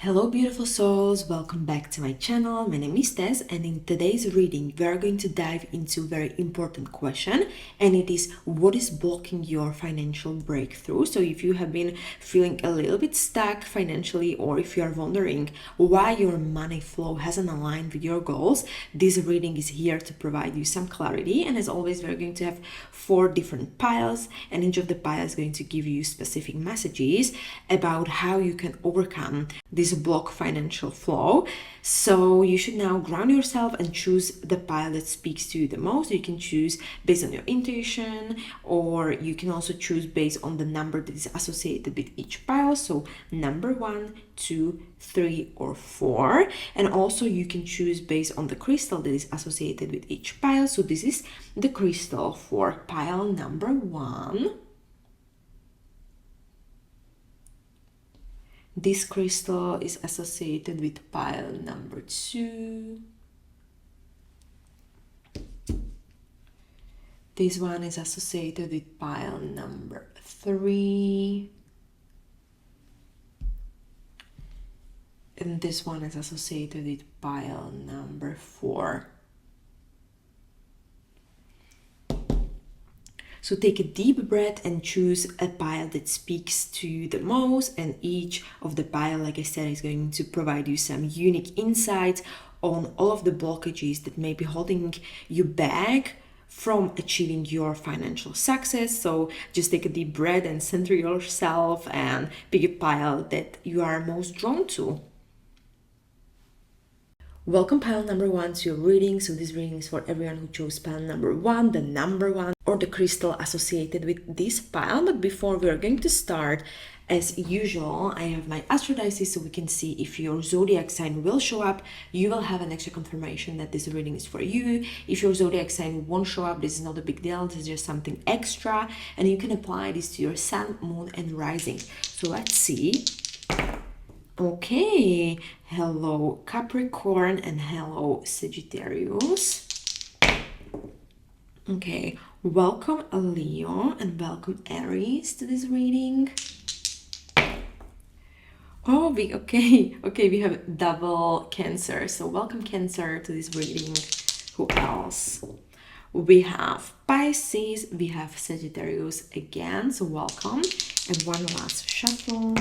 Hello beautiful souls, welcome back to my channel. My name is Tess, and in today's reading we are going to dive into a very important question, and it is what is blocking your financial breakthrough. So if you have been feeling a little bit stuck financially, or if you are wondering why your money flow hasn't aligned with your goals, this reading is here to provide you some clarity. And as always, we're going to have 4 different piles, and each of the piles is going to give you specific messages about how you can overcome this block financial flow. So you should now ground yourself and choose the pile that speaks to you the most. You can choose based on your intuition, or you can also choose based on the number that is associated with each pile. So number 1, 2, 3, or 4. And also you can choose based on the crystal that is associated with each pile. So this is the crystal for pile number 1. This crystal is associated with pile number 2. This one is associated with pile number 3. And this one is associated with pile number 4. So take a deep breath and choose a pile that speaks to you the most, and each of the pile, like I said, is going to provide you some unique insights on all of the blockages that may be holding you back from achieving your financial success. So just take a deep breath and center yourself and pick a pile that you are most drawn to. Welcome pile number 1 to your reading. So this reading is for everyone who chose pile number 1, the number 1, or the crystal associated with this pile. But before we are going to start, as usual, I have my astrodices so we can see if your zodiac sign will show up. You will have an extra confirmation that this reading is for you. If your zodiac sign won't show up, this is not a big deal. This is just something extra, and you can apply this to your sun, moon, and rising. So let's see. Okay, hello Capricorn and hello Sagittarius. Okay, welcome Leo and welcome Aries to this reading. Oh, we have double Cancer. So welcome Cancer to this reading. Who else? We have Pisces, we have Sagittarius again, so welcome. And one last shuffle.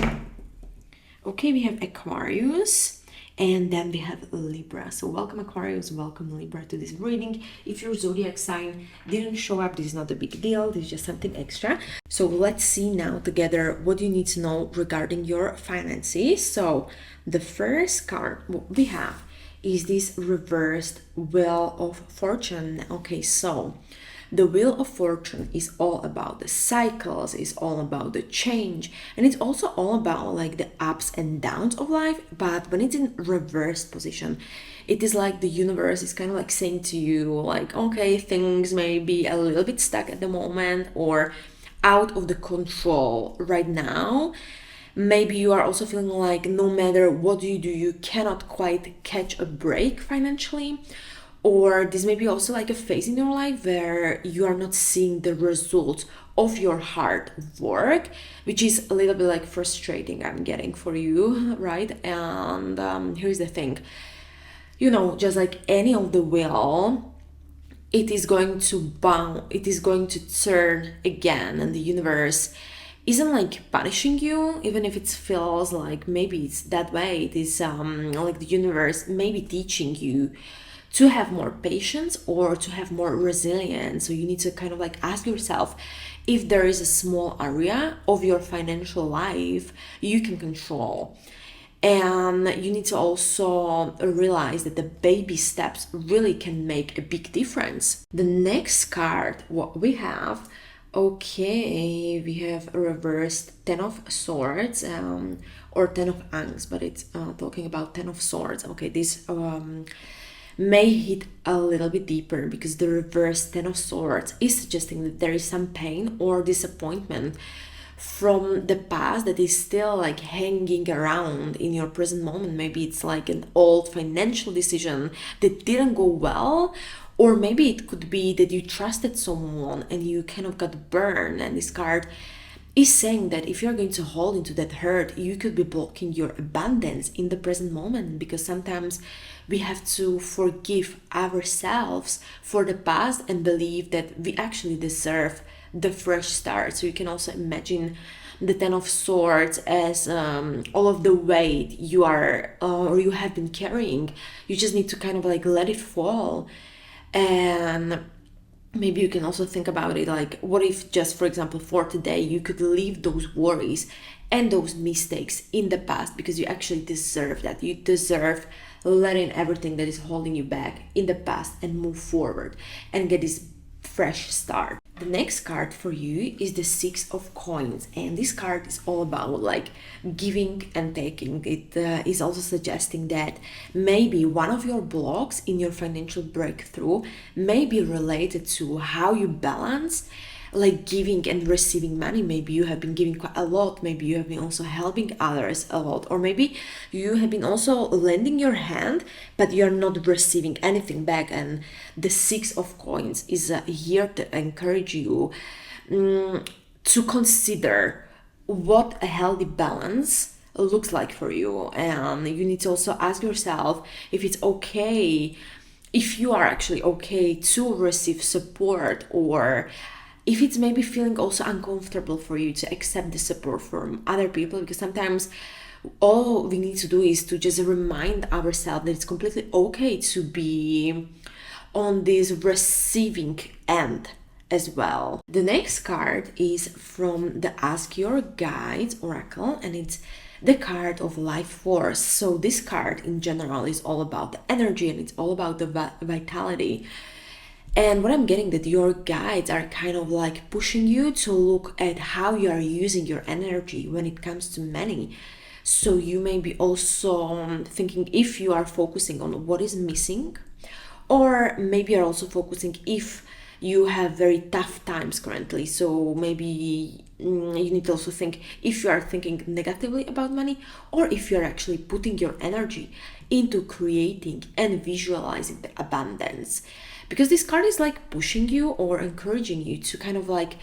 Okay, we have Aquarius, and then we have Libra. So welcome Aquarius, welcome Libra to this reading. If your zodiac sign didn't show up, this is not a big deal. This is just something extra. So let's see now together what you need to know regarding your finances. So the first card we have is this reversed Wheel of Fortune. Okay, so the Wheel of Fortune is all about the cycles, is all about the change, and it's also all about like the ups and downs of life. But when it's in reversed position, it is like the universe is kind of like saying to you like, okay, things may be a little bit stuck at the moment or out of the control right now. Maybe you are also feeling like no matter what you do, you cannot quite catch a break financially. Or this may be also like a phase in your life where you are not seeing the results of your hard work, which is a little bit like frustrating, I'm getting for you, right? And here's the thing, just like any of the wheel, it is going to bounce, it is going to turn again, and the universe isn't like punishing you, even if it feels like maybe it's that way. It is like the universe maybe teaching you to have more patience or to have more resilience. So you need to kind of like ask yourself if there is a small area of your financial life you can control. And you need to also realize that the baby steps really can make a big difference. The next card, what we have, okay, we have a reversed 10 of Swords, or 10 of Angs, but it's talking about 10 of Swords. Okay, this may hit a little bit deeper because the reverse 10 of Swords is suggesting that there is some pain or disappointment from the past that is still like hanging around in your present moment. Maybe it's like an old financial decision that didn't go well, or maybe it could be that you trusted someone and you kind of got burned, and this card is saying that if you're going to hold into that hurt, you could be blocking your abundance in the present moment, because sometimes we have to forgive ourselves for the past and believe that we actually deserve the fresh start. So you can also imagine the Ten of Swords as all of the weight you are or you have been carrying. You just need to kind of like let it fall. And maybe you can also think about it like, what if just, for example, for today, you could leave those worries and those mistakes in the past, because you actually deserve that. You deserve letting everything that is holding you back in the past and move forward and get this fresh start. The next card for you is the Six of Coins, and this card is all about like giving and taking. It is also suggesting that maybe one of your blocks in your financial breakthrough may be related to how you balance like giving and receiving money. Maybe you have been giving quite a lot, maybe you have been also helping others a lot, or maybe you have been also lending your hand but you're not receiving anything back. And the Six of Coins is here to encourage you to consider what a healthy balance looks like for you. And you need to also ask yourself if it's okay, if you are actually okay to receive support, or if it's maybe feeling also uncomfortable for you to accept the support from other people. Because sometimes all we need to do is to just remind ourselves that it's completely okay to be on this receiving end as well. The next card is from the Ask Your Guides Oracle, and it's the card of Life Force. So this card in general is all about the energy, and it's all about the vitality. And what I'm getting, that your guides are kind of like pushing you to look at how you are using your energy when it comes to money. So you may be also thinking if you are focusing on what is missing, or maybe you're also focusing if you have very tough times currently. So maybe you need to also think if you are thinking negatively about money, or if you're actually putting your energy into creating and visualizing the abundance. Because this card is like pushing you or encouraging you to kind of like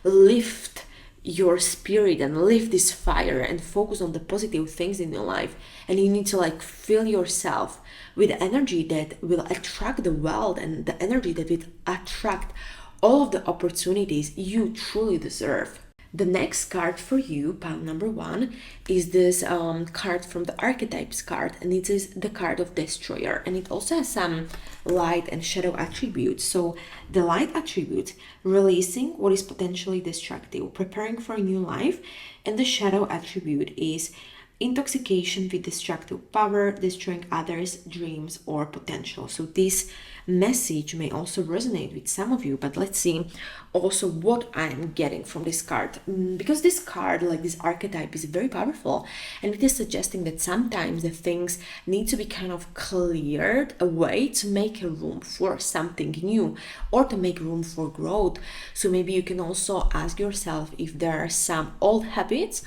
lift your spirit and lift this fire and focus on the positive things in your life. And you need to like fill yourself with energy that will attract the wealth, and the energy that will attract all of the opportunities you truly deserve. The next card for you, pile number 1, is this card from the Archetypes card, and it is the card of Destroyer, and it also has some light and shadow attributes. So the light attribute, releasing what is potentially destructive, preparing for a new life, and the shadow attribute is intoxication with destructive power, destroying others' dreams or potential. So this message may also resonate with some of you, but let's see also what I'm getting from this card, because this card, like this archetype, is very powerful, and it is suggesting that sometimes the things need to be kind of cleared away to make a room for something new, or to make room for growth. So maybe you can also ask yourself if there are some old habits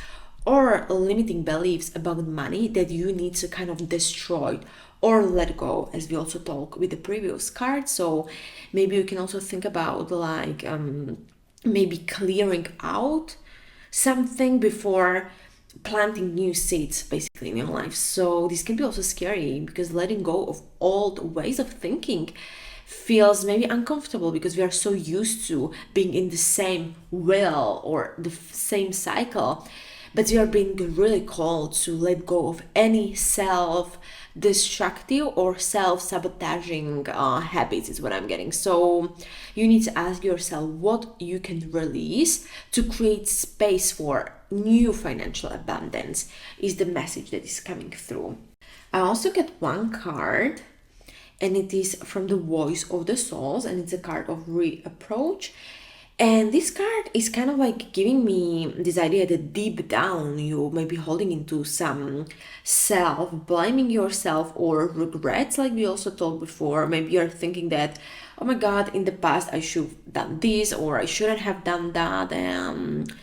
or limiting beliefs about money that you need to kind of destroy or let go, as we also talked with the previous card. So maybe you can also think about like maybe clearing out something before planting new seeds basically in your life. So this can be also scary, because letting go of old ways of thinking feels maybe uncomfortable, because we are so used to being in the same wheel or the same cycle. But you are being really called to let go of any self-destructive or self-sabotaging habits, is what I'm getting. So you need to ask yourself what you can release to create space for new financial abundance, is the message that is coming through. I also get one card, and it is from the Voice of the Souls, and it's a card of reapproach. And this card is kind of like giving me this idea that deep down you may be holding into some blaming yourself or regrets, like we also talked before. Maybe you're thinking that, oh my God, in the past I should have done this, or I shouldn't have done that. And,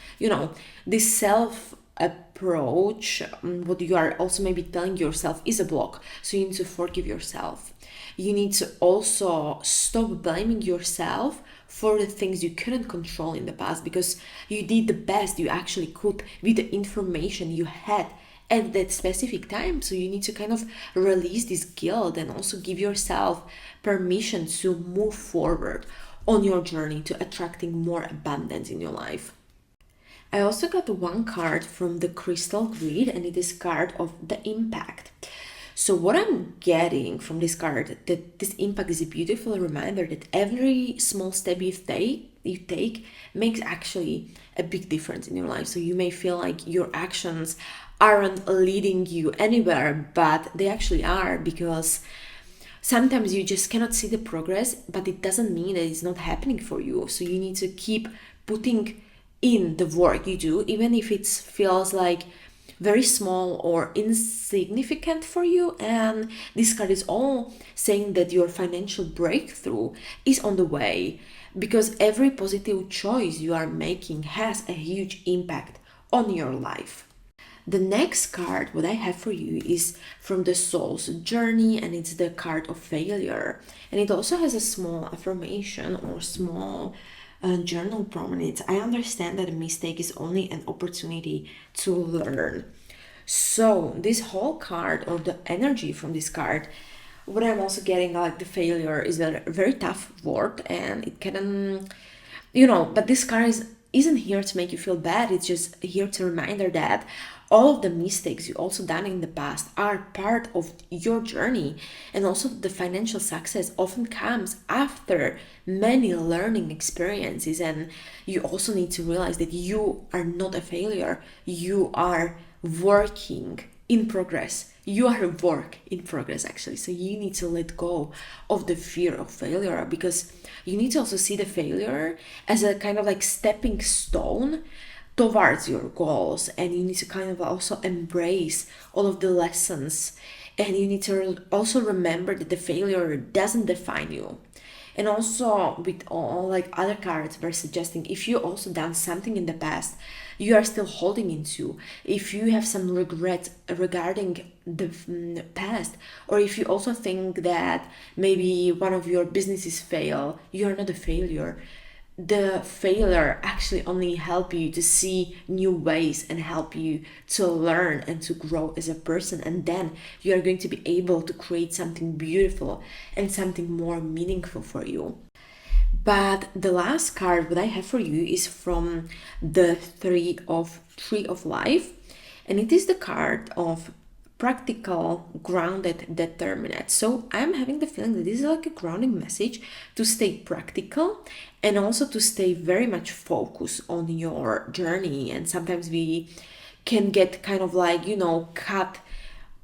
this self approach, what you are also maybe telling yourself is a block. So you need to forgive yourself. You need to also stop blaming yourself for the things you couldn't control in the past, because you did the best you actually could with the information you had at that specific time. So you need to kind of release this guilt and also give yourself permission to move forward on your journey to attracting more abundance in your life. I also got one card from the crystal grid, and it is card of the impact. So what I'm getting from this card, that this impact is a beautiful reminder that every small step you take makes actually a big difference in your life. So you may feel like your actions aren't leading you anywhere, but they actually are, because sometimes you just cannot see the progress, but it doesn't mean that it's not happening for you. So you need to keep putting in the work you do, even if it feels like very small or insignificant for you. And this card is all saying that your financial breakthrough is on the way, because every positive choice you are making has a huge impact on your life. The next card, what I have for you, is from the soul's journey, and it's the card of failure. And it also has a small affirmation or small journal prominence. I understand that a mistake is only an opportunity to learn. So this whole card, or the energy from this card, what I'm also getting, like the failure, is a very tough word, and it can, but this card isn't here to make you feel bad. It's just here to reminder that all of the mistakes you also done in the past are part of your journey, and also the financial success often comes after many learning experiences. And you also need to realize that you are not a failure. You are working in progress. You are a work in progress, actually. So you need to let go of the fear of failure, because you need to also see the failure as a kind of like stepping stone towards your goals. And you need to kind of also embrace all of the lessons, and you need to also remember that the failure doesn't define you. And also with all like other cards, we're suggesting, if you also done something in the past you are still holding into, if you have some regret regarding the past, or if you also think that maybe one of your businesses fail, you're not a failure. The failure actually only help you to see new ways and help you to learn and to grow as a person, and then you are going to be able to create something beautiful and something more meaningful for you. But the last card what I have for you is from the Tree of Life, and it is the card of practical, grounded, determined. So I'm having the feeling that this is like a grounding message to stay practical and also to stay very much focused on your journey. And sometimes we can get kind of like, cut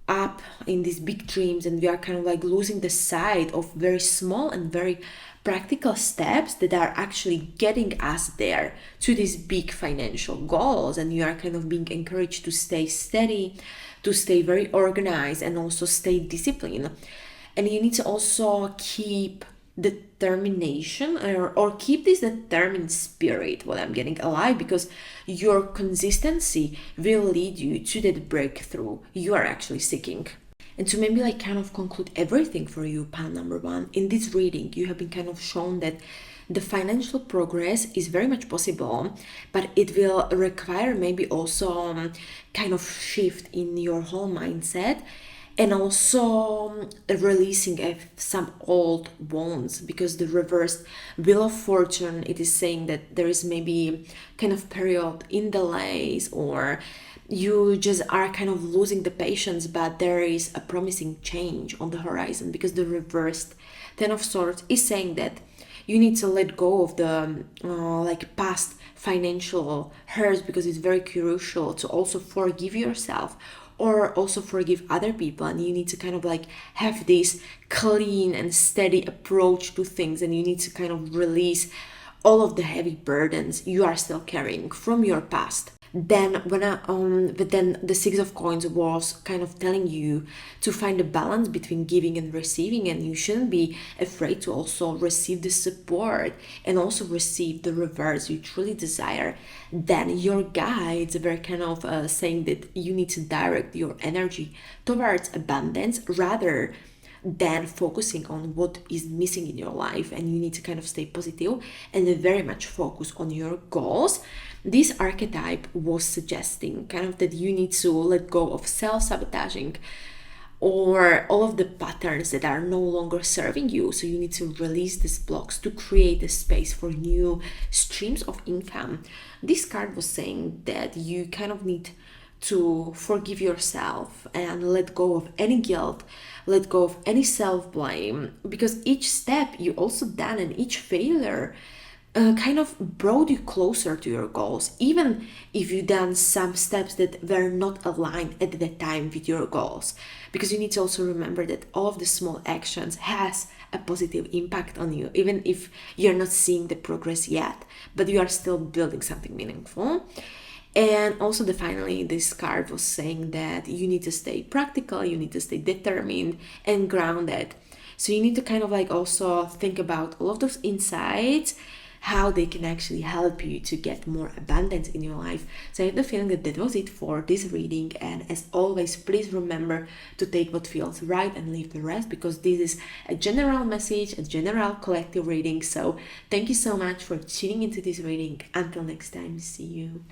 up in these big dreams, and we are kind of like losing the sight of very small and very practical steps that are actually getting us there to these big financial goals. And you are kind of being encouraged to stay steady, to stay very organized, and also stay disciplined. And you need to also keep determination, or keep this determined spirit, what I'm getting, alive, because your consistency will lead you to that breakthrough you are actually seeking. And to maybe like kind of conclude everything for you, pan number one, in this reading you have been kind of shown that the financial progress is very much possible, but it will require maybe also kind of shift in your whole mindset, and also releasing some old wounds, because the reversed Wheel of Fortune, it is saying that there is maybe kind of period in delays, or you just are kind of losing the patience, but there is a promising change on the horizon, because the reversed Ten of Swords is saying that you need to let go of the like past financial hurts, because it's very crucial to also forgive yourself or also forgive other people. And you need to kind of like have this clean and steady approach to things, and you need to kind of release all of the heavy burdens you are still carrying from your past. Then but then the Six of Coins was kind of telling you to find a balance between giving and receiving, and you shouldn't be afraid to also receive the support and also receive the rewards you truly desire. Then your guides were kind of saying that you need to direct your energy towards abundance rather than focusing on what is missing in your life, and you need to kind of stay positive and very much focus on your goals. This archetype was suggesting kind of that you need to let go of self-sabotaging or all of the patterns that are no longer serving you. So you need to release these blocks to create a space for new streams of income. This card was saying that you kind of need to forgive yourself and let go of any guilt, let go of any self-blame, because each step you also done and each failure kind of brought you closer to your goals, even if you done some steps that were not aligned at the time with your goals. Because you need to also remember that all of the small actions has a positive impact on you, even if you're not seeing the progress yet, but you are still building something meaningful. And also finally, this card was saying that you need to stay practical, you need to stay determined and grounded. So you need to kind of like also think about all of those insights, how they can actually help you to get more abundance in your life. So I have the feeling that that was it for this reading, and as always, please remember to take what feels right and leave the rest, because this is a general message, a general collective reading. So thank you so much for tuning into this reading. Until next time, see you.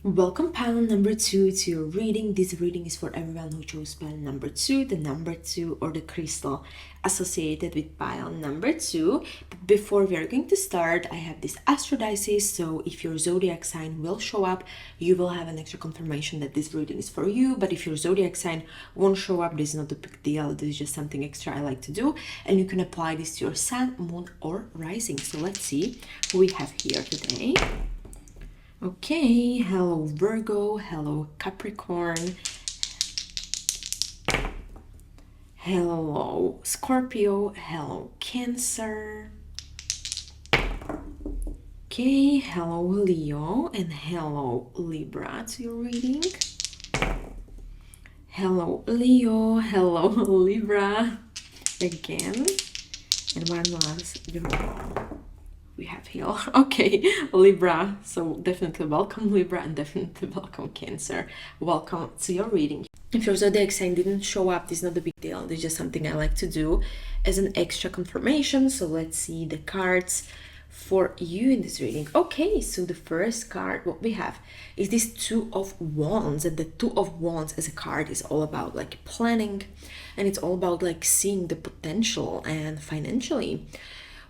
Welcome pile number 2 to your reading. This reading is for everyone who chose pile number 2, the number 2 or the crystal associated with pile number 2. But before we are going to start, I have this astrodices. So if your zodiac sign will show up, you will have an extra confirmation that this reading is for you. But if your zodiac sign won't show up, this is not a big deal. This is just something extra I like to do. And you can apply this to your sun, moon or rising. So let's see who we have here today. Okay, hello Virgo, hello Capricorn, hello Scorpio, hello Cancer, okay, hello Leo, and hello Libra to your reading. Hello Leo, hello Libra, again, and one last Virgo. We have here, okay, Libra. So definitely welcome Libra and definitely welcome Cancer. Welcome to your reading. If your zodiac sign didn't show up, this is not a big deal. This is just something I like to do as an extra confirmation. So let's see the cards for you in this reading. Okay, so the first card what we have is this Two of Wands, and the Two of Wands as a card is all about like planning, and it's all about like seeing the potential. And financially,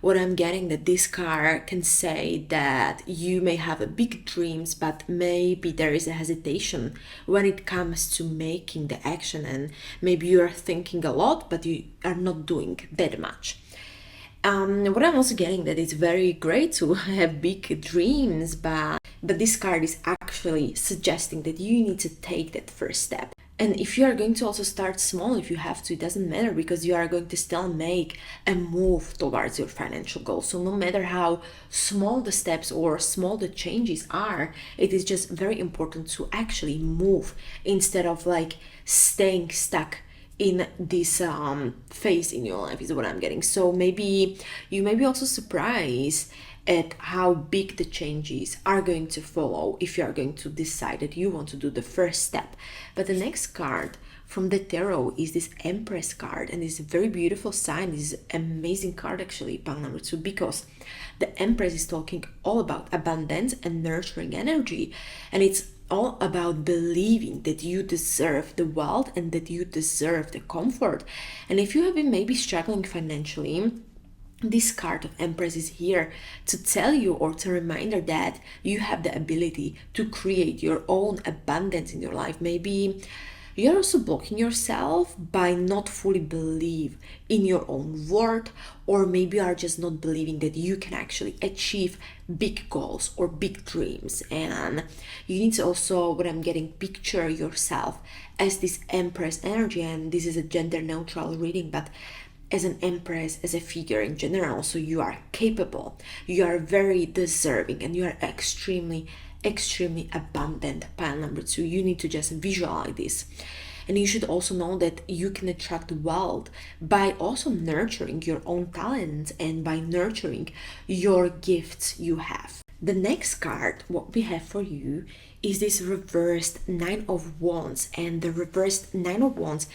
what I'm getting that this card can say that you may have a big dreams, but maybe there is a hesitation when it comes to making the action, and maybe you are thinking a lot, but you are not doing that much. What I'm also getting that it's very great to have big dreams, but this card is actually suggesting that you need to take that first step. And if you are going to also start small, if you have to, it doesn't matter, because you are going to still make a move towards your financial goals. So no matter how small the steps or small the changes are, it is just very important to actually move instead of like staying stuck in this phase in your life, is what I'm getting. So maybe you may be also surprised at how big the changes are going to follow if you are going to decide that you want to do the first step. But the next card from the tarot is this Empress card, and it's a very beautiful sign. This is an amazing card actually, pile number 2, because the Empress is talking all about abundance and nurturing energy, and it's all about believing that you deserve the wealth and that you deserve the comfort. And if you have been maybe struggling financially, this card of Empress is here to tell you, or to reminder that you have the ability to create your own abundance in your life. Maybe you're also blocking yourself by not fully believe in your own worth, or maybe you are just not believing that you can actually achieve big goals or big dreams. And you need to also, what I'm getting, picture yourself as this Empress energy. And this is a gender neutral reading, but as an Empress, as a figure in general. So you are capable, you are very deserving, and you are extremely abundant, pile number 2. You need to just visualize this. And you should also know that you can attract wealth by also nurturing your own talents and by nurturing your gifts you have. The next card, what we have for you, is this reversed Nine of Wands. And the reversed Nine of Wands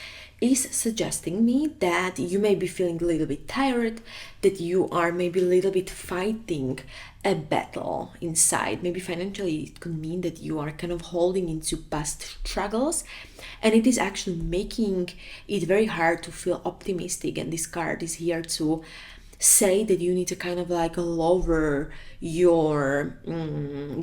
is suggesting me that you may be feeling a little bit tired, that you are maybe a little bit fighting a battle inside. Maybe financially, it could mean that you are kind of holding into past struggles, and it is actually making it very hard to feel optimistic. And this card is here to say that you need to kind of like lower your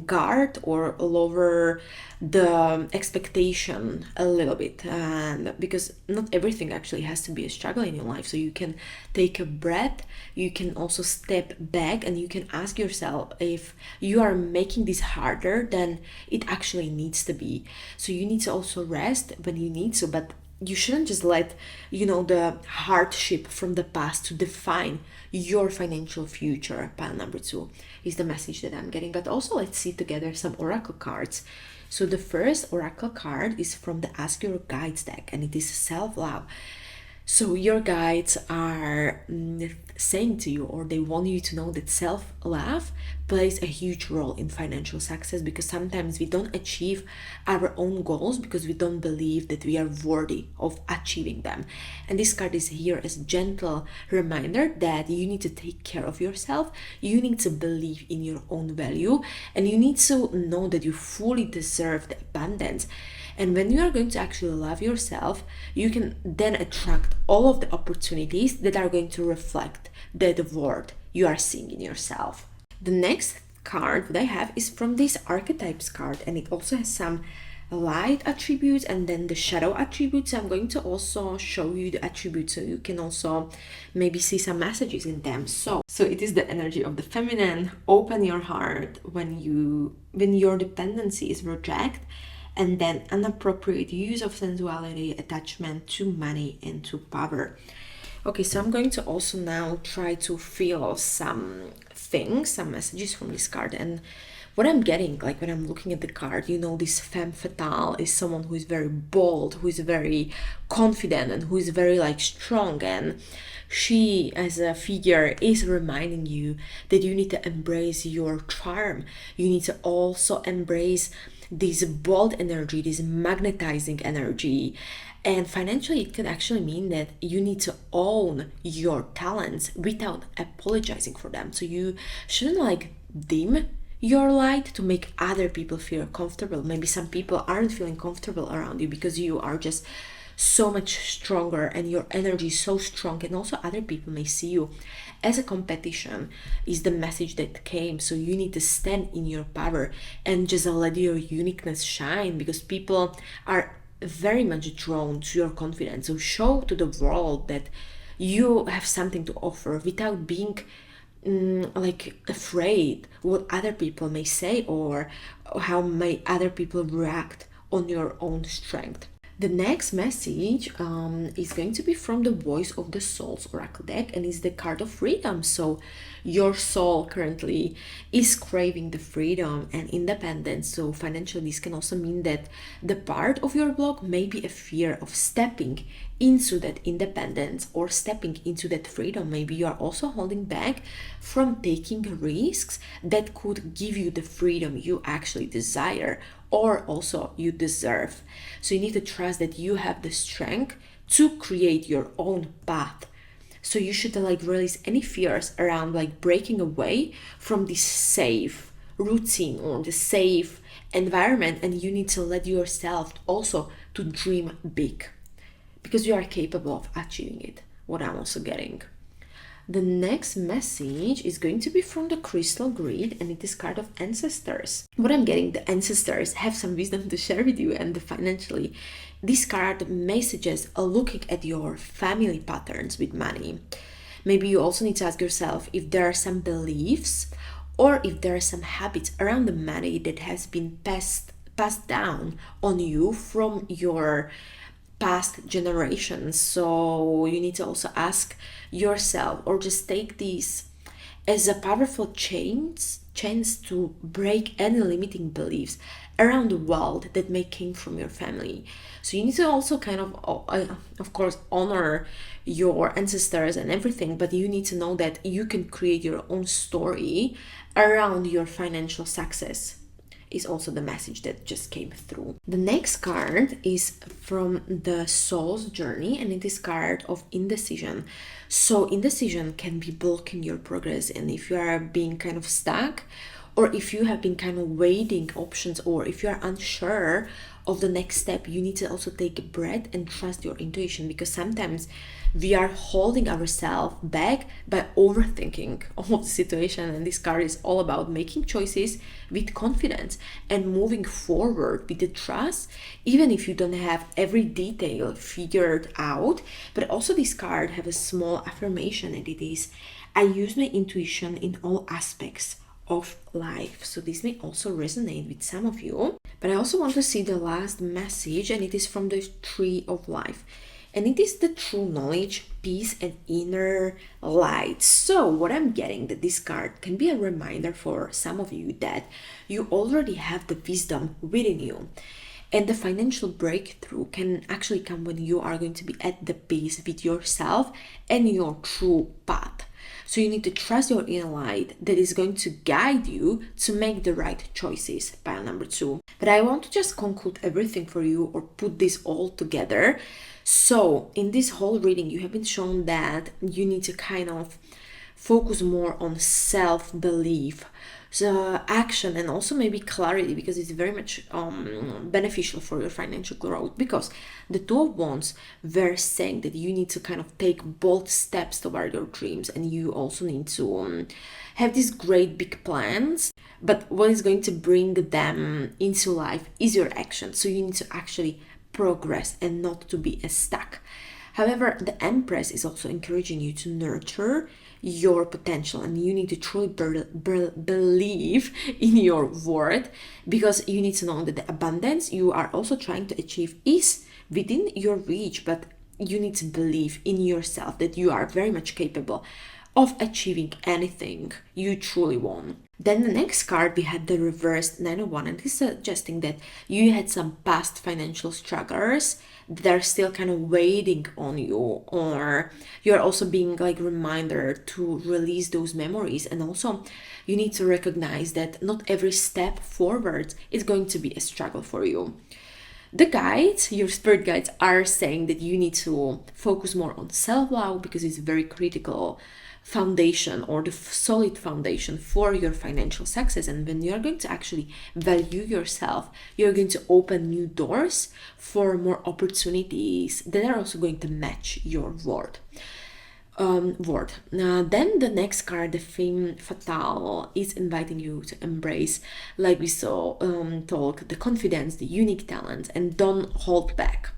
guard, or lower the expectation a little bit, and because not everything actually has to be a struggle in your life. So you can take a breath, you can also step back, and you can ask yourself if you are making this harder than it actually needs to be. So you need to also rest when you need to, but you shouldn't just let the hardship from the past to define your financial future. Pile number 2 is the message that I'm getting. But also, let's see together some oracle cards. So the first oracle card is from the Ask Your Guides deck, and it is self-love. So your guides are saying to you, or they want you to know, that self-love plays a huge role in financial success, because sometimes we don't achieve our own goals because we don't believe that we are worthy of achieving them. And this card is here as a gentle reminder that you need to take care of yourself, you need to believe in your own value, and you need to know that you fully deserve the abundance. And when you are going to actually love yourself, you can then attract all of the opportunities that are going to reflect that worth you are seeing in yourself. The next card that I have is from this archetypes card, and it also has some light attributes and then the shadow attributes. I'm going to also show you the attributes so you can also maybe see some messages in them. So it is the energy of the feminine. Open your heart when your dependency is rejected, and then inappropriate use of sensuality, attachment to money and to power. Okay, so I'm going to also now try to feel some things, some messages from this card. And what I'm getting, like when I'm looking at the card, this femme fatale is someone who is very bold, who is very confident, and who is very strong. And she, as a figure, is reminding you that you need to embrace your charm. You need to also embrace this bold energy, this magnetizing energy. And financially, it can actually mean that you need to own your talents without apologizing for them. So you shouldn't dim your light to make other people feel comfortable. Maybe some people aren't feeling comfortable around you because you are just so much stronger and your energy is so strong, and also other people may see you as a competition, is the message that came. So you need to stand in your power and just let your uniqueness shine, because people are very much drawn to your confidence. So show to the world that you have something to offer without being afraid what other people may say or how may other people react on your own strength. The next message is going to be from the Voice of the Souls Oracle deck, and is the card of freedom. So your soul currently is craving the freedom and independence. So financially, this can also mean that the part of your block may be a fear of stepping into that independence or stepping into that freedom. Maybe you are also holding back from taking risks that could give you the freedom you actually desire or also you deserve. So you need to trust that you have the strength to create your own path. So you should release any fears around breaking away from this safe routine or the safe environment, and you need to let yourself also to dream big, because you are capable of achieving it. What I'm also getting. The next message is going to be from the Crystal Grid, and it is card of ancestors. What I'm getting, the ancestors have some wisdom to share with you, and financially, this card may suggest looking at your family patterns with money. Maybe you also need to ask yourself if there are some beliefs or if there are some habits around the money that has been passed down on you from your past generations. So you need to also ask yourself, or just take these as a powerful chance to break any limiting beliefs around the world that may came from your family. So you need to also kind of course, honor your ancestors and everything, but you need to know that you can create your own story around your financial success is also the message that just came through. The next card is from the soul's journey, and it is card of indecision. So indecision can be blocking your progress, and if you are being kind of stuck, or if you have been kind of weighing options, or if you are unsure of the next step, you need to also take a breath and trust your intuition, because sometimes we are holding ourselves back by overthinking of the situation. And this card is all about making choices with confidence and moving forward with the trust, even if you don't have every detail figured out. But also this card have a small affirmation, and it is, I use my intuition in all aspects of life. So this may also resonate with some of you. But I also want to see the last message, and it is from the Tree of Life. And it is the true knowledge, peace, and inner light. So what I'm getting, that this card can be a reminder for some of you that you already have the wisdom within you. And the financial breakthrough can actually come when you are going to be at the peace with yourself and your true path. So you need to trust your inner light that is going to guide you to make the right choices, pile number 2. But I want to just conclude everything for you, or put this all together. So in this whole reading, you have been shown that you need to kind of focus more on self-belief, so action, and also maybe clarity, because it's very much beneficial for your financial growth. Because the Two of Wands were saying that you need to kind of take bold steps toward your dreams, and you also need to have these great big plans, but what is going to bring them into life is your action. So you need to actually progress and not to be stuck. However, the Empress is also encouraging you to nurture your potential, and you need to truly believe in your word, because you need to know that the abundance you are also trying to achieve is within your reach. But you need to believe in yourself that you are very much capable of achieving anything you truly want. Then the next card, we had the reversed 901, and this is suggesting that you had some past financial struggles that are still kind of waiting on you, or you're also being like reminder to release those memories. And also you need to recognize that not every step forward is going to be a struggle for you. The guides, your spirit guides, are saying that you need to focus more on self-love, because it's very critical foundation, or the solid foundation for your financial success. And when you're going to actually value yourself, you're going to open new doors for more opportunities that are also going to match your word. Then the next card, the Femme Fatale, is inviting you to embrace, like we saw, talk, the confidence, the unique talent, and don't hold back.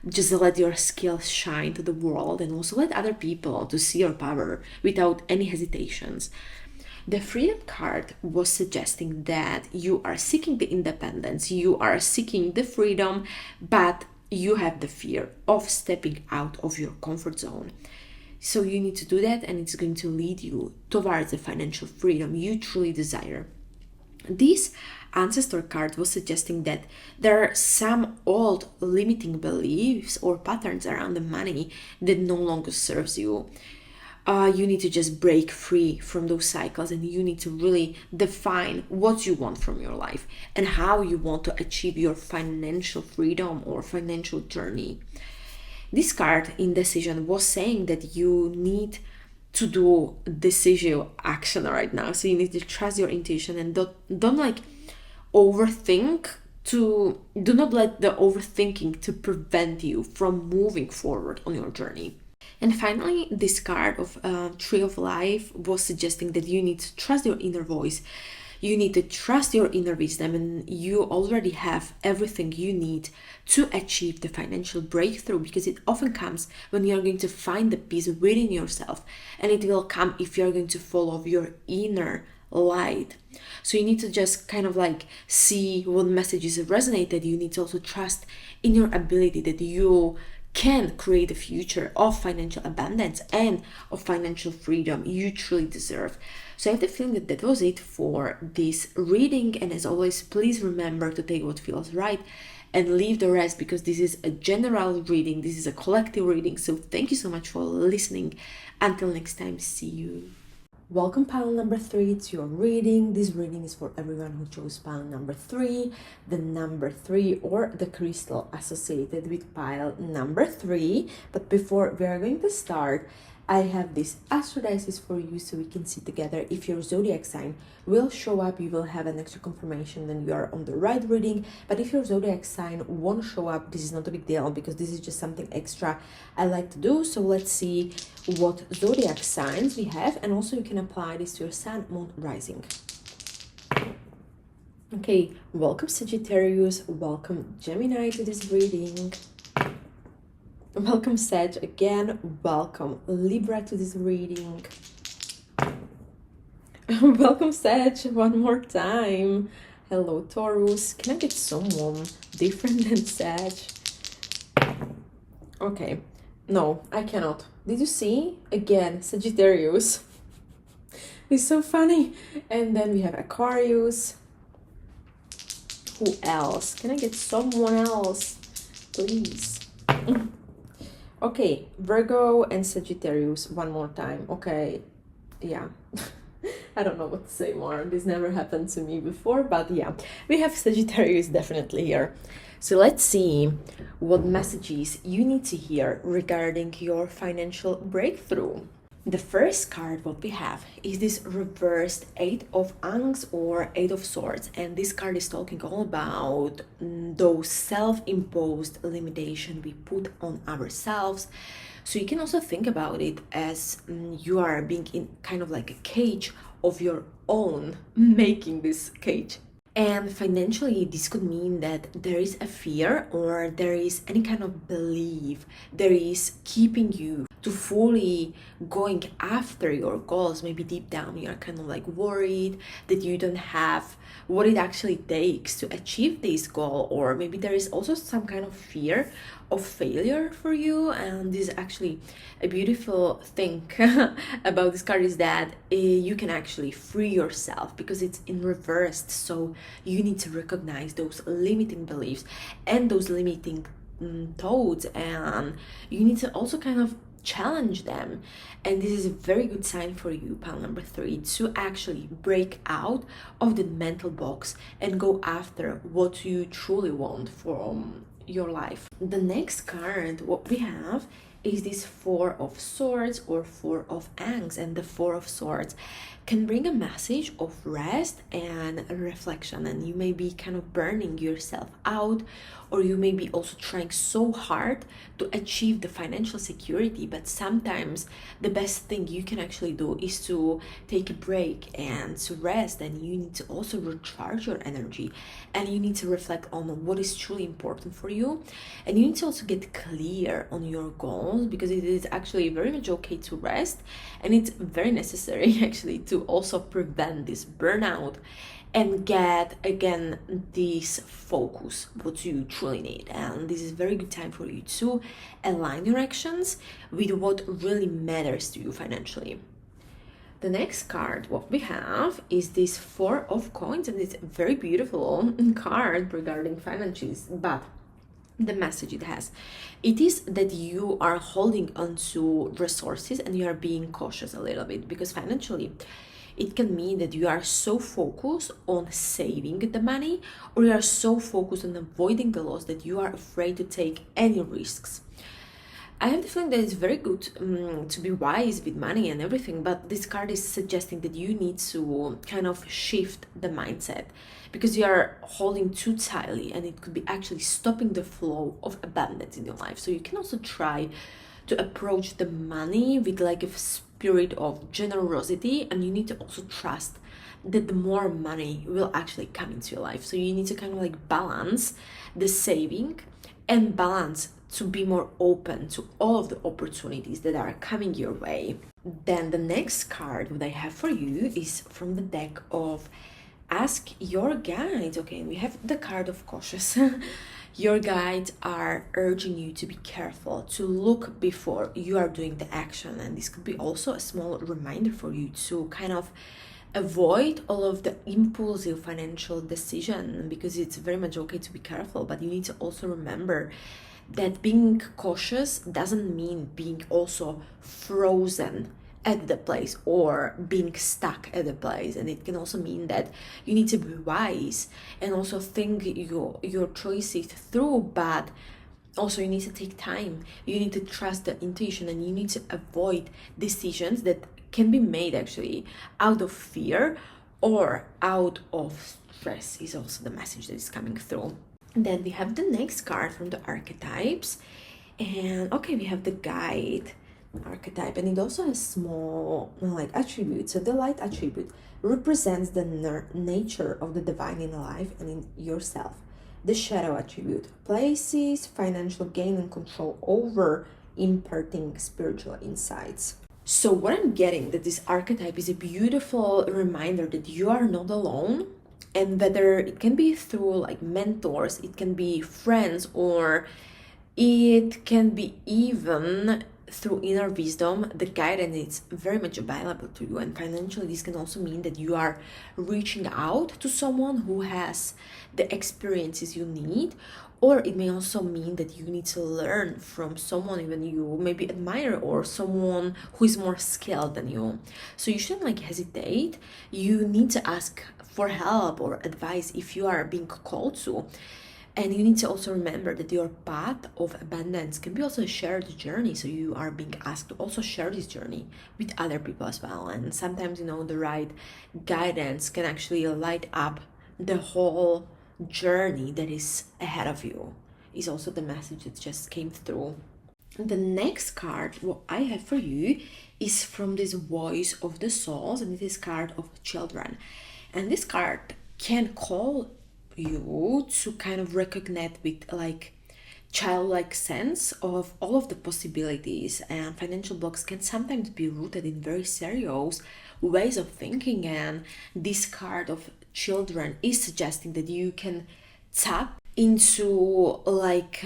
Just let your skills shine to the world, and also let other people to see your power without any hesitations. The Freedom card was suggesting that you are seeking the independence, you are seeking the freedom, but you have the fear of stepping out of your comfort zone. So you need to do that, and it's going to lead you towards the financial freedom you truly desire. This ancestor card was suggesting that there are some old limiting beliefs or patterns around the money that no longer serves you. You need to just break free from those cycles, and you need to really define what you want from your life and how you want to achieve your financial freedom or financial journey. This card, Indecision, was saying that you need to do decisive action right now. So you need to trust your intuition, and don't like overthink. Do not let the overthinking to prevent you from moving forward on your journey. And finally, this card of Tree of Life was suggesting that you need to trust your inner voice. You need to trust your inner wisdom, and you already have everything you need to achieve the financial breakthrough, because it often comes when you're going to find the peace within yourself, and it will come if you're going to follow your inner light. So you need to just kind of like see what messages resonated. You need to also trust in your ability that you can create a future of financial abundance and of financial freedom you truly deserve. So I have the feeling that that was it for this reading, and as always, please remember to take what feels right and leave the rest, because this is a general reading, this is a collective reading. So thank you so much for listening. Until next time, see you. Welcome, pile number 3, to your reading. This reading is for everyone who chose pile number 3, the number 3 or the crystal associated with pile number 3. But before we are going to start, I have this astrodices for you so we can see together if your zodiac sign will show up. You will have an extra confirmation then you are on the right reading. But if your zodiac sign won't show up, this is not a big deal, because this is just something extra I like to do. So let's see what zodiac signs we have, and also you can apply this to your sun, moon, rising. Okay, welcome Sagittarius, welcome Gemini to this reading. Welcome Sag again, welcome Libra to this reading. Welcome Sag one more time. Hello Taurus. Can I get someone different than Sag? Okay, no, I cannot. Did you see? Again, Sagittarius. It's so funny. And then we have Aquarius. Who else? Can I get someone else? Please. Okay, Virgo and Sagittarius one more time. Okay, yeah. I don't know what to say more. This never happened to me before, but yeah, we have Sagittarius definitely here. So let's see what messages you need to hear regarding your financial breakthrough. The first card what we have is this reversed 8 of Wands or 8 of Swords, and this card is talking all about those self-imposed limitations we put on ourselves. So you can also think about it as you are being in kind of like a cage of your own, making this cage. And financially, this could mean that there is a fear or there is any kind of belief there is keeping you to fully going after your goals. Maybe deep down you're kind of like worried that you don't have what it actually takes to achieve this goal, or maybe there is also some kind of fear of failure for you. And this is actually a beautiful thing about this card, is that you can actually free yourself because it's in reversed. So you need to recognize those limiting beliefs and those limiting thoughts, and you need to also kind of challenge them. And this is a very good sign for you, pile number 3, to actually break out of the mental box and go after what you truly want from your life. The next card what we have is this 4 of Swords or 4 of Wands, and the 4 of Swords can bring a message of rest and reflection, and you may be kind of burning yourself out, or you may be also trying so hard to achieve the financial security. But sometimes the best thing you can actually do is to take a break and to rest, and you need to also recharge your energy, and you need to reflect on what is truly important for you, and you need to also get clear on your goals, because it is actually very much okay to rest, and it's very necessary actually to also prevent this burnout and get again this focus what you truly need. And this is a very good time for you to align your actions with what really matters to you financially. The next card what we have is this 4 of Coins, and it's a very beautiful card regarding finances. But the message it has, it is that you are holding on to resources and you are being cautious a little bit, because financially it can mean that you are so focused on saving the money, or you are so focused on avoiding the loss that you are afraid to take any risks. I have the feeling that it's very good to be wise with money and everything, but this card is suggesting that you need to kind of shift the mindset, because you are holding too tightly and it could be actually stopping the flow of abundance in your life. So you can also try to approach the money with like a spirit of generosity, and you need to also trust that the more money will actually come into your life. So you need to kind of like balance the saving and balance to be more open to all of the opportunities that are coming your way. Then the next card that I have for you is from the deck of Ask Your Guides. Okay, we have the card of Cautious. Your guides are urging you to be careful, to look before you are doing the action. And this could be also a small reminder for you to kind of avoid all of the impulsive financial decision, because it's very much okay to be careful, but you need to also remember that being cautious doesn't mean being also frozen at the place or being stuck at the place. And it can also mean that you need to be wise and also think your choices through, but also you need to take time, you need to trust the intuition, and you need to avoid decisions that can be made actually out of fear or out of stress, is also the message that is coming through. Then we have the next card from the archetypes, and okay, we have the guide archetype, and it also has small like attributes. So the light attribute represents the nature of the divine in life and in yourself. The shadow attribute places financial gain and control over imparting spiritual insights. So what I'm getting, that this archetype is a beautiful reminder that you are not alone, and whether it can be through like mentors, it can be friends, or it can be even through inner wisdom, the guidance is very much available to you. And financially, this can also mean that you are reaching out to someone who has the experiences you need, or it may also mean that you need to learn from someone even you maybe admire, or someone who is more skilled than you. So you shouldn't like hesitate. You need to ask for help or advice if you are being called to. And you need to also remember that your path of abundance can be also a shared journey. So you are being asked to also share this journey with other people as well. And sometimes, you know, the right guidance can actually light up the whole journey that is ahead of you, is also the message that just came through. The next card, what I have for you, is from this voice of the souls, and it is card of children. And this card can call you to kind of recognize with like childlike sense of all of the possibilities, and financial blocks can sometimes be rooted in very serious ways of thinking. And this card of children is suggesting that you can tap into like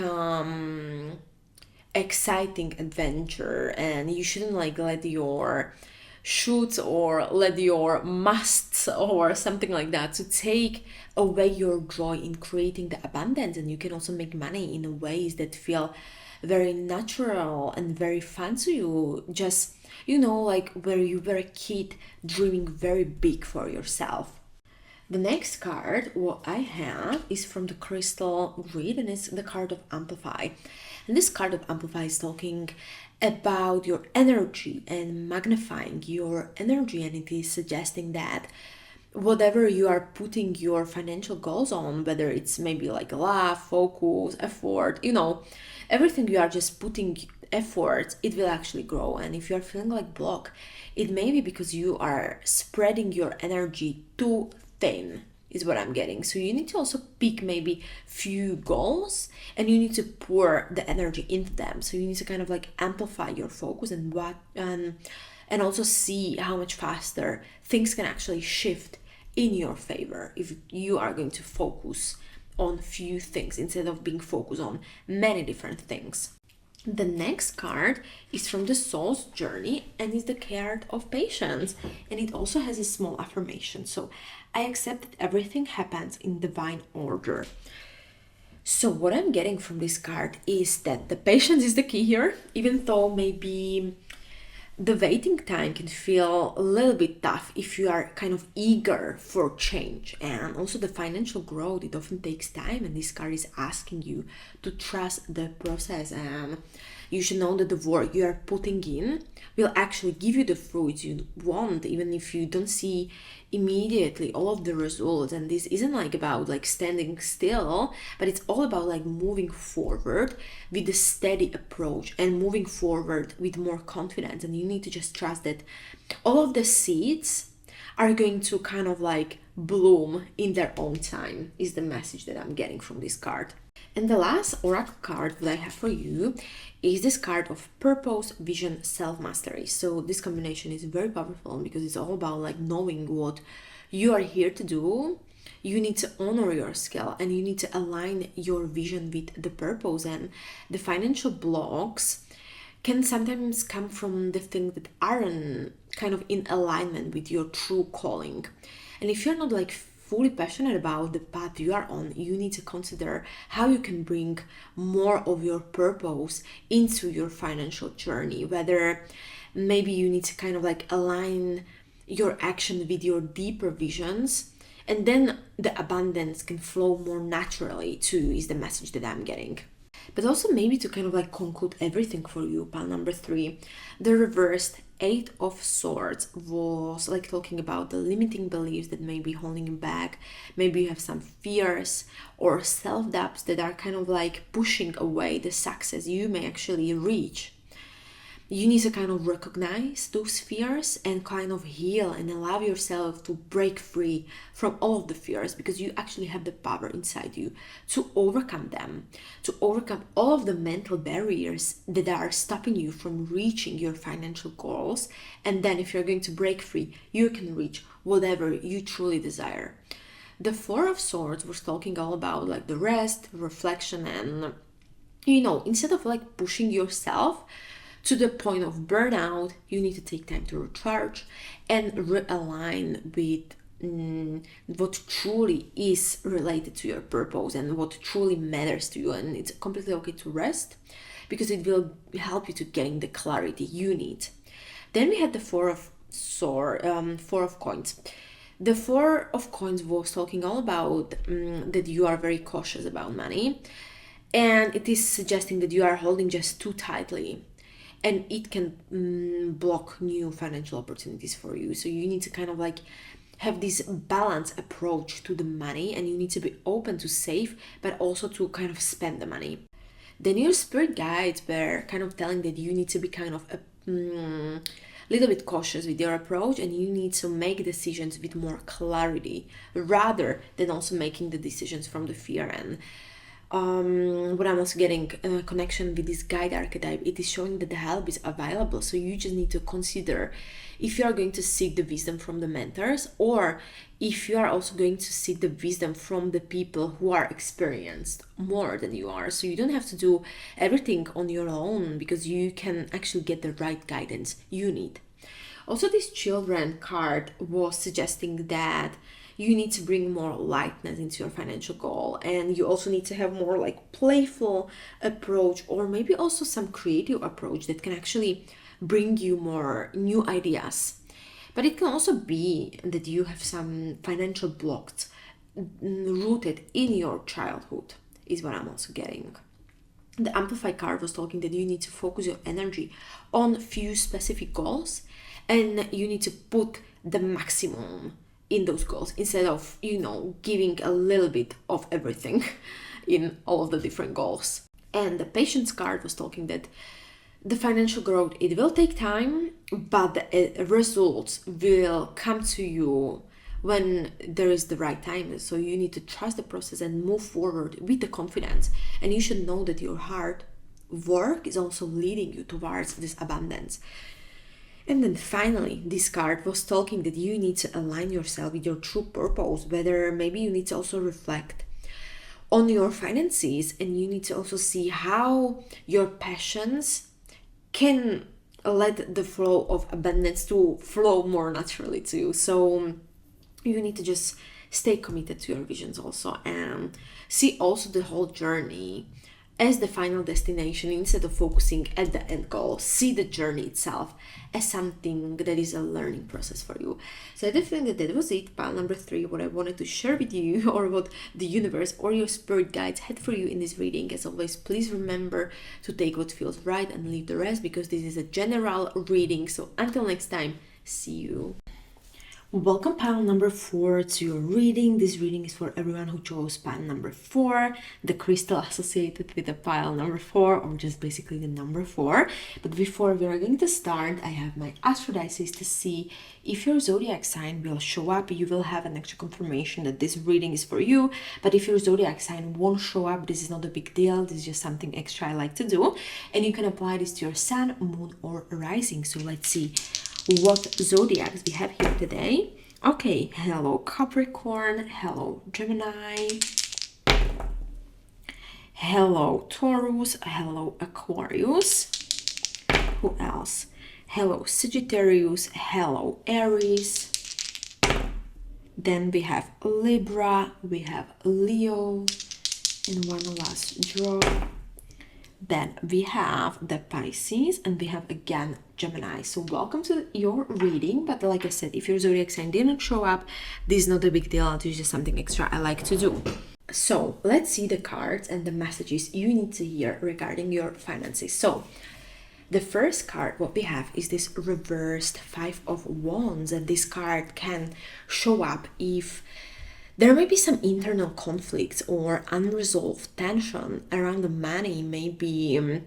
exciting adventure, and you shouldn't like let your should or let your musts or something like that to take away your joy in creating the abundance. And you can also make money in ways that feel very natural and very fun to you, just, you know, like where you were a kid dreaming very big for yourself. The next card, what I have, is from the crystal grid, and it's the card of Amplify. And this card of Amplify is talking about your energy and magnifying your energy, and it is suggesting that whatever you are putting your financial goals on, whether it's maybe like love, focus, effort, you know, everything you are just putting effort, it will actually grow. And if you are feeling like block, it may be because you are spreading your energy too thin, is what I'm getting. So you need to also pick maybe few goals, and you need to pour the energy into them. So you need to kind of like amplify your focus and and also see how much faster things can actually shift in your favor if you are going to focus on few things instead of being focused on many different things. The next card is from the soul's journey, and is the card of patience, and it also has a small affirmation. So I accept that everything happens in divine order. So what I'm getting from this card is that the patience is the key here, even though maybe the waiting time can feel a little bit tough if you are kind of eager for change. And also the financial growth, it often takes time, and this card is asking you to trust the process, and you should know that the work you are putting in will actually give you the fruits you want, even if you don't see immediately all of the results. And this isn't like about like standing still, but it's all about like moving forward with a steady approach and moving forward with more confidence. And you need to just trust that all of the seeds are going to kind of like bloom in their own time, is the message that I'm getting from this card. And the last oracle card that I have for you is this card of purpose, vision, self-mastery. So this combination is very powerful because it's all about like knowing what you are here to do, You need to honor your skill, and you need to align your vision with the purpose. And the financial blocks can sometimes come from the things that aren't kind of in alignment with your true calling. And if you're not like fully passionate about the path you are on, you need to consider how you can bring more of your purpose into your financial journey. Whether maybe you need to kind of like align your action with your deeper visions, and then the abundance can flow more naturally too, is the message that I'm getting. But also maybe to kind of like conclude everything for you, pile number 3, the reversed 8 of Swords was like talking about the limiting beliefs that may be holding you back. Maybe you have some fears or self-doubts that are kind of like pushing away the success you may actually reach. You need to kind of recognize those fears and kind of heal and allow yourself to break free from all of the fears, because you actually have the power inside you to overcome them, to overcome all of the mental barriers that are stopping you from reaching your financial goals. And then if you're going to break free, you can reach whatever you truly desire. The 4 of Swords was talking all about like the rest, reflection, and instead of like pushing yourself to the point of burnout, you need to take time to recharge and realign with what truly is related to your purpose and what truly matters to you. And it's completely okay to rest, because it will help you to gain the clarity you need. Then we had the 4 of Coins. The 4 of Coins was talking all about that you are very cautious about money, and it is suggesting that you are holding just too tightly, and it can block new financial opportunities for you. So you need to kind of like have this balanced approach to the money, and you need to be open to save, but also to kind of spend the money. Then your spirit guides were kind of telling that you need to be kind of a little bit cautious with your approach, and you need to make decisions with more clarity rather than also making the decisions from the fear. And what I'm also getting a connection with this guide archetype, it is showing that the help is available. So you just need to consider if you are going to seek the wisdom from the mentors, or if you are also going to seek the wisdom from the people who are experienced more than you are. So you don't have to do everything on your own, because you can actually get the right guidance you need. Also, this children card was suggesting that you need to bring more lightness into your financial goal, and you also need to have more like playful approach, or maybe also some creative approach that can actually bring you more new ideas. But it can also be that you have some financial blocks rooted in your childhood, is what I'm also getting. The Amplify card was talking that you need to focus your energy on few specific goals, and you need to put the maximum in those goals instead of giving a little bit of everything in all of the different goals. And the Patience card was talking that the financial growth, it will take time, but the results will come to you when there is the right time. So you need to trust the process and move forward with the confidence, and you should know that your hard work is also leading you towards this abundance. And then finally, this card was talking that you need to align yourself with your true purpose, whether maybe you need to also reflect on your finances, and you need to also see how your passions can let the flow of abundance to flow more naturally to you. So you need to just stay committed to your visions also, and see also the whole journey as the final destination instead of focusing at the end goal. See the journey itself as something that is a learning process for you. So I definitely think that was it, pile number 3, what I wanted to share with you, or what the universe or your spirit guides had for you in this reading. As always, please remember to take what feels right and leave the rest, because this is a general reading. So until next time, see you. Welcome, pile number 4, to your reading. This reading is for everyone who chose pile number 4, the crystal associated with the pile number 4, or just basically the number 4. But before we are going to start, I have my astrodices to see if your zodiac sign will show up. You will have an extra confirmation that this reading is for you. But if your zodiac sign won't show up, this is not a big deal. This is just something extra I like to do. And you can apply this to your sun, moon, or rising. So let's see what zodiacs we have here today. Okay, hello Capricorn, hello Gemini, hello Taurus, hello Aquarius. Who else? Hello Sagittarius, hello Aries. Then we have Libra, we have Leo, and one last draw. Then we have the Pisces, and we have again Gemini. So welcome to your reading. But like I said, if your zodiac sign didn't show up, this is not a big deal. It is just something extra I like to do. So let's see the cards and the messages you need to hear regarding your finances. So the first card what we have is this reversed Five of Wands, and this card can show up if there may be some internal conflicts or unresolved tension around the money. Maybe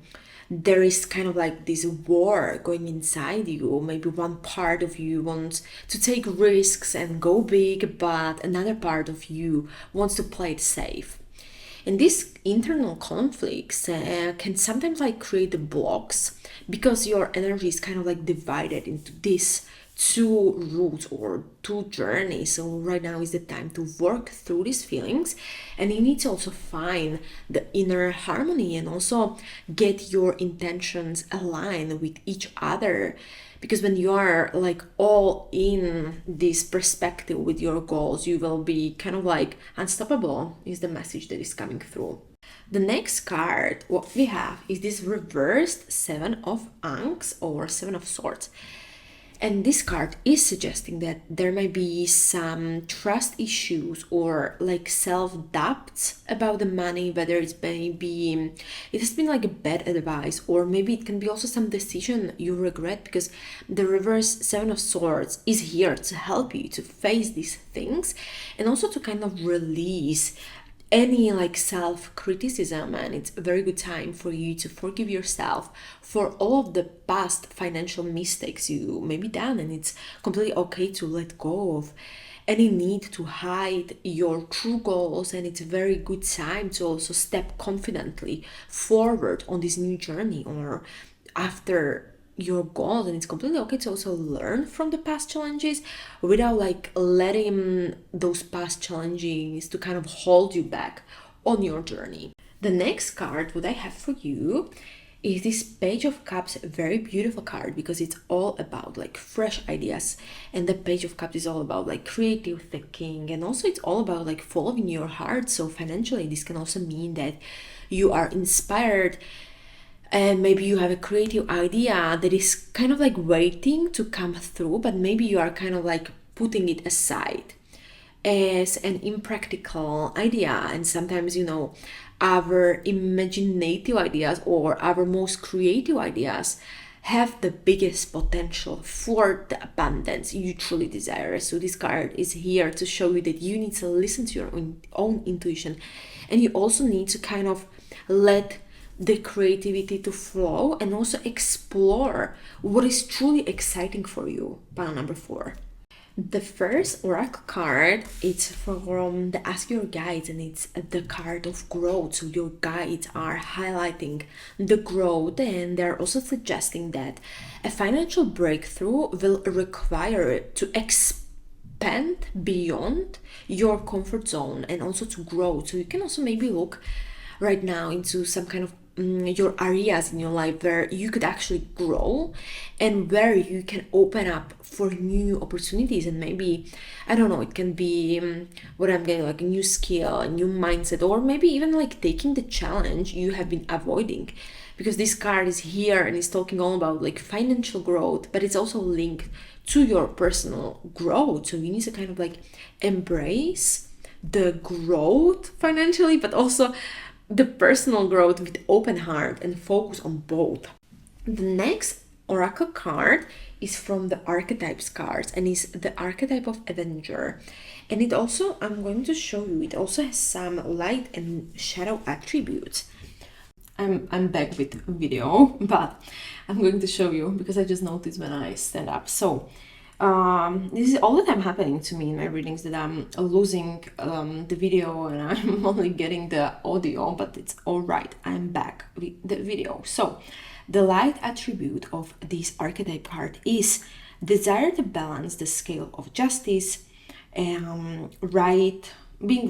there is kind of like this war going inside you. Maybe one part of you wants to take risks and go big, but another part of you wants to play it safe. And these internal conflicts can sometimes like create blocks because your energy is kind of like divided into these two routes or two journeys. So right now is the time to work through these feelings, and you need to also find the inner harmony and also get your intentions aligned with each other, because when you are like all in this perspective with your goals, you will be kind of like unstoppable, is the message that is coming through. The next card what we have is this reversed Seven of Ankhs or Seven of Swords. And this card is suggesting that there might be some trust issues or like self-doubts about the money, whether it's maybe it has been like a bad advice, or maybe it can be also some decision you regret, because the reverse Seven of Swords is here to help you to face these things and also to kind of release any like self-criticism. And it's a very good time for you to forgive yourself for all of the past financial mistakes you maybe done, and it's completely okay to let go of any need to hide your true goals. And it's a very good time to also step confidently forward on this new journey or after your goals. And it's completely okay to also learn from the past challenges without like letting those past challenges to kind of hold you back on your journey. The next card what I have for you is this Page of Cups, a very beautiful card because it's all about like fresh ideas. And the Page of Cups is all about like creative thinking, and also it's all about like following your heart. So financially this can also mean that you are inspired and maybe you have a creative idea that is kind of like waiting to come through, but maybe you are kind of like putting it aside as an impractical idea. And sometimes, you know, our imaginative ideas or our most creative ideas have the biggest potential for the abundance you truly desire. So this card is here to show you that you need to listen to your own intuition, and you also need to kind of let the creativity to flow and also explore what is truly exciting for you. Pile number 4. The first oracle card, it's from the Ask Your Guides, and it's the card of growth. So your guides are highlighting the growth, and they're also suggesting that a financial breakthrough will require it to expand beyond your comfort zone and also to grow. So you can also maybe look right now into some kind of your areas in your life where you could actually grow and where you can open up for new opportunities. And maybe, I don't know, it can be what I'm getting, like a new skill, a new mindset, or maybe even like taking the challenge you have been avoiding, because this card is here and it's talking all about like financial growth, but it's also linked to your personal growth. So you need to kind of like embrace the growth financially, but also the personal growth with open heart and focus on both. The next oracle card is from the archetypes cards, and is the archetype of Avenger. And it also, I'm going to show you, it also has some light and shadow attributes. I'm back with video, but I'm going to show you because I just noticed when I stand up. So this is all the time happening to me in my readings, that I'm losing the video and I'm only getting the audio, but it's all right. I'm back with the video. So The light attribute of this archetype card is desire to balance the scale of justice, being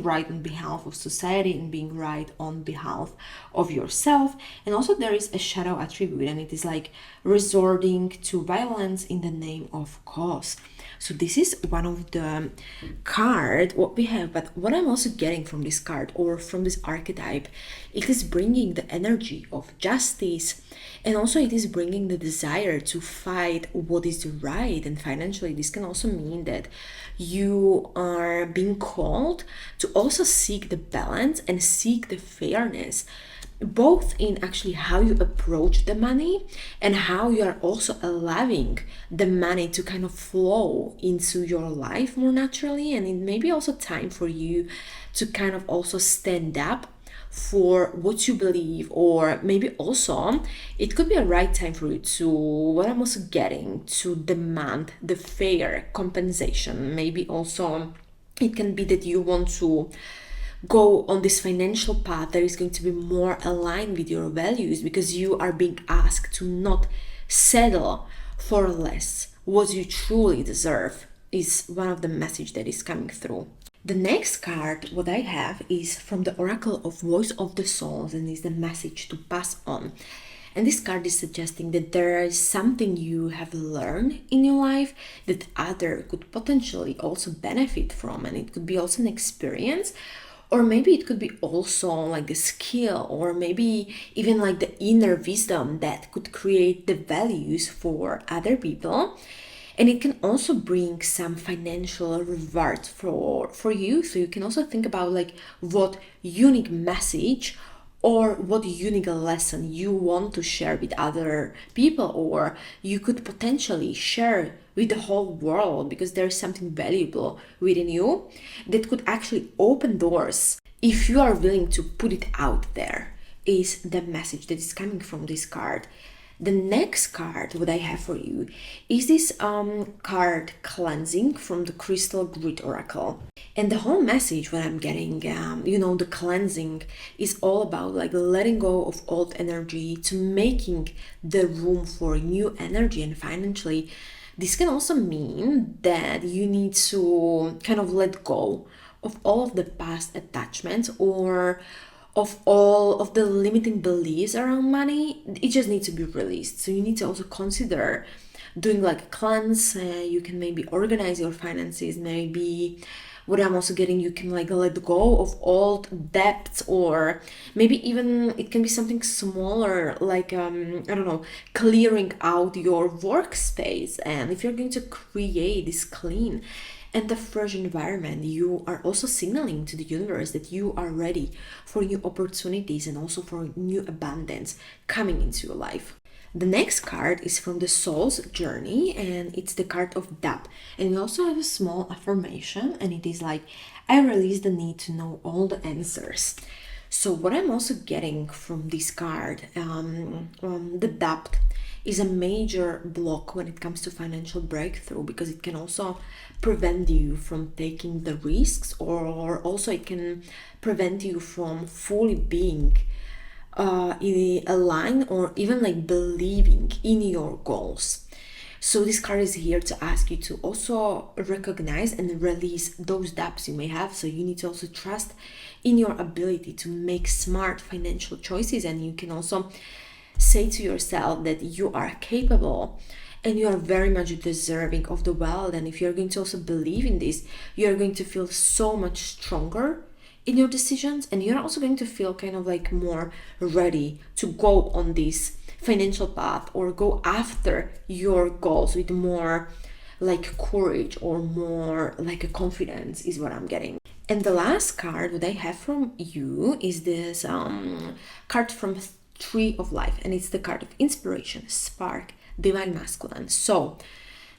right on behalf of society and being right on behalf of yourself. And also there is a shadow attribute, and it is like resorting to violence in the name of cause. So this is one of the card what we have, but what I'm also getting from this card or from this archetype, it is bringing the energy of justice, and also it is bringing the desire to fight what is right. And financially, this can also mean that you are being called to also seek the balance and seek the fairness, both in actually how you approach the money and how you are also allowing the money to kind of flow into your life more naturally. And it may be also time for you to kind of also stand up for what you believe, or maybe also it could be a right time for you to, what I'm also getting, to demand the fair compensation. Maybe also it can be that you want to go on this financial path that is going to be more aligned with your values, because you are being asked to not settle for less. What you truly deserve is one of the message that is coming through. The next card what I have is from the Oracle of Voice of the Souls, and is the message to pass on. And this card is suggesting that there is something you have learned in your life that other could potentially also benefit from, and it could be also an experience, or maybe it could be also like a skill, or maybe even like the inner wisdom that could create the values for other people. And it can also bring some financial reward for you. So you can also think about like what unique message or what unique lesson you want to share with other people, or you could potentially share with the whole world, because there is something valuable within you that could actually open doors if you are willing to put it out there, is the message that is coming from this card. The next card what I have for you is this card Cleansing from the Crystal Grid Oracle. And the whole message what I'm getting, the cleansing is all about like letting go of old energy to making the room for new energy. And financially, this can also mean that you need to kind of let go of all of the past attachments, or of all of the limiting beliefs around money. It just needs to be released. So you need to also consider doing like a cleanse. You can maybe organize your finances. Maybe what I'm also getting, you can like let go of old debts, or maybe even it can be something smaller, like clearing out your workspace. And if you're going to create this clean and the fresh environment, you are also signaling to the universe that you are ready for new opportunities and also for new abundance coming into your life. The next card is from the Soul's Journey, and it's the card of Dap. And we also have a small affirmation, and it is like, I release the need to know all the answers. So what I'm also getting from this card, the debt is a major block when it comes to financial breakthrough, because it can also prevent you from taking the risks, or also it can prevent you from fully being in a line, or even like believing in your goals. So this card is here to ask you to also recognize and release those debts you may have. So you need to also trust in your ability to make smart financial choices, and you can also say to yourself that you are capable and you are very much deserving of the wealth. And if you're going to also believe in this, you're going to feel so much stronger in your decisions, and you're also going to feel kind of like more ready to go on this financial path or go after your goals with more like courage or more like a confidence, is what I'm getting. And the last card what I have from you is this card from Tree of Life, and it's the card of Inspiration, Spark, Divine Masculine. So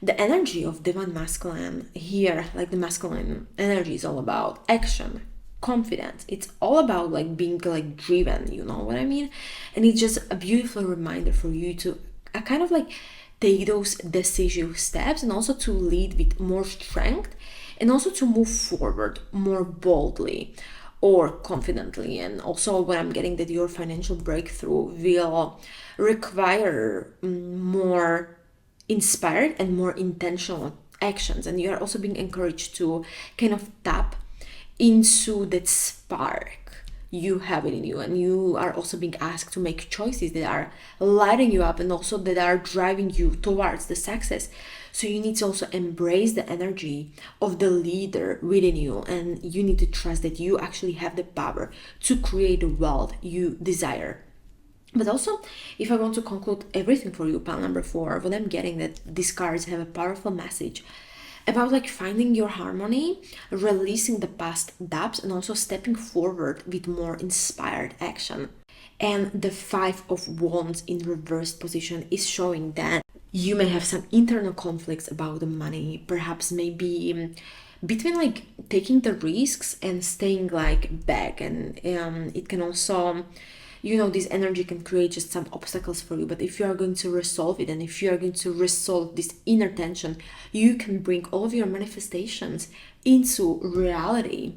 the energy of Divine Masculine here, like the masculine energy, is all about action, confidence. It's all about like being like driven, you know what I mean? And it's just a beautiful reminder for you to kind of like take those decisive steps, and also to lead with more strength, and also to move forward more boldly or confidently. And also when I'm getting that your financial breakthrough will require more inspired and more intentional actions, and you are also being encouraged to kind of tap into that spark you have it in you, and you are also being asked to make choices that are lighting you up and also that are driving you towards the success. So you need to also embrace the energy of the leader within you, and you need to trust that you actually have the power to create the wealth you desire. But also, if I want to conclude everything for you, pile number 4, what I'm getting that these cards have a powerful message about like finding your harmony, releasing the past depths, and also stepping forward with more inspired action. And the 5 of Wands in reversed position is showing that you may have some internal conflicts about the money, perhaps maybe between like taking the risks and staying like back. And it can also, this energy can create just some obstacles for you. But if you are going to resolve it, and if you are going to resolve this inner tension, you can bring all of your manifestations into reality.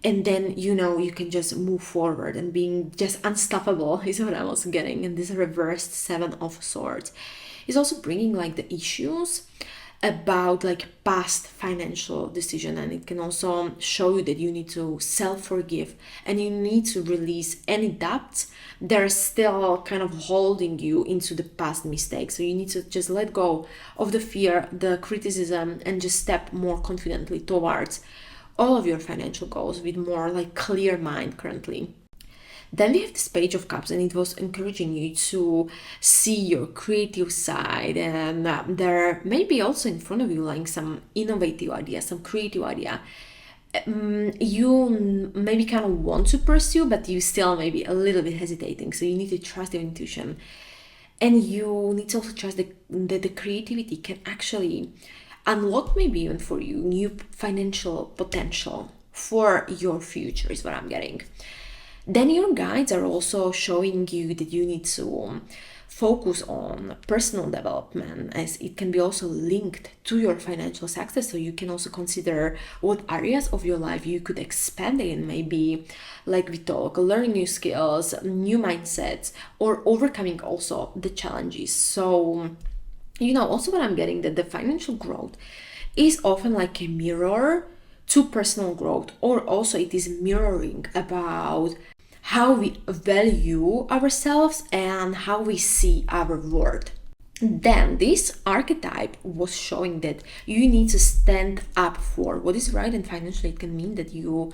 And then, you can just move forward and being just unstoppable is what I'm also getting. And this reversed 7 of Swords is also bringing like the issues about like past financial decision, and it can also show you that you need to self-forgive and you need to release any debts that are still kind of holding you into the past mistakes. So you need to just let go of the fear, the criticism, and just step more confidently towards all of your financial goals with more like clear mind currently. Then we have this Page of Cups, and it was encouraging you to see your creative side, and there may be also in front of you like some innovative idea, some creative idea you maybe kind of want to pursue, but you still may be a little bit hesitating. So you need to trust your intuition, and you need to also trust that the creativity can actually unlock maybe even for you new financial potential for your future is what I'm getting. Then your guides are also showing you that you need to focus on personal development, as it can be also linked to your financial success. So you can also consider what areas of your life you could expand in, maybe like we talk, learning new skills, new mindsets, or overcoming also the challenges. So, also what I'm getting that the financial growth is often like a mirror to personal growth, or also it is mirroring about how we value ourselves and how we see our worth. Then this archetype was showing that you need to stand up for what is right, and financially it can mean that you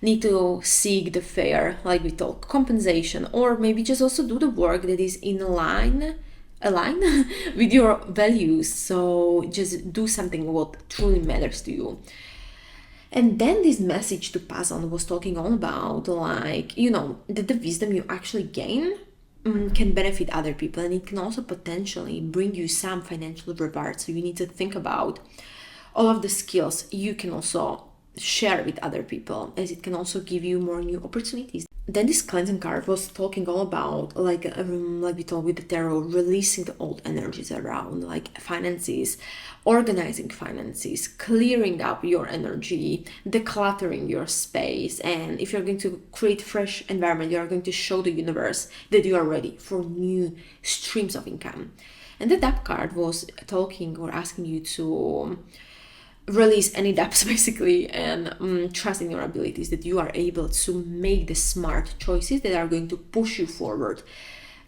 need to seek the fair, like we talk, compensation, or maybe just also do the work that is in align with your values. So just do something what truly matters to you. And then this message to pass on was talking all about like, that the wisdom you actually gain can benefit other people, and it can also potentially bring you some financial reward. So you need to think about all of the skills you can also share with other people, as it can also give you more new opportunities. Then this cleansing card was talking all about like we talked with the tarot, releasing the old energies around like finances, organizing finances, clearing up your energy, decluttering your space. And if you're going to create fresh environment, you are going to show the universe that you are ready for new streams of income. And the Depth card was talking or asking you to release any debts basically, and trust in your abilities, that you are able to make the smart choices that are going to push you forward.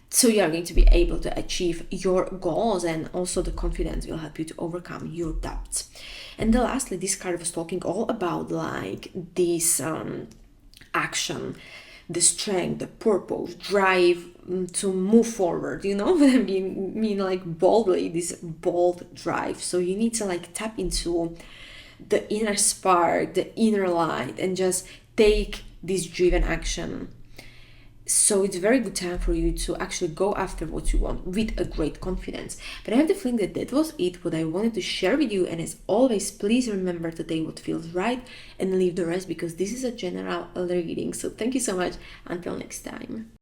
So you are going to be able to achieve your goals, and also the confidence will help you to overcome your doubts. And then lastly, this card was talking all about like this action, the strength, the purpose, drive to move forward, what I mean like boldly, this bold drive. So you need to like tap into the inner spark, the inner light, and just take this driven action. So it's a very good time for you to actually go after what you want with a great confidence. But I have the feeling that was it, what I wanted to share with you. And as always, please remember to take what feels right and leave the rest, because this is a general reading. So thank you so much. Until next time.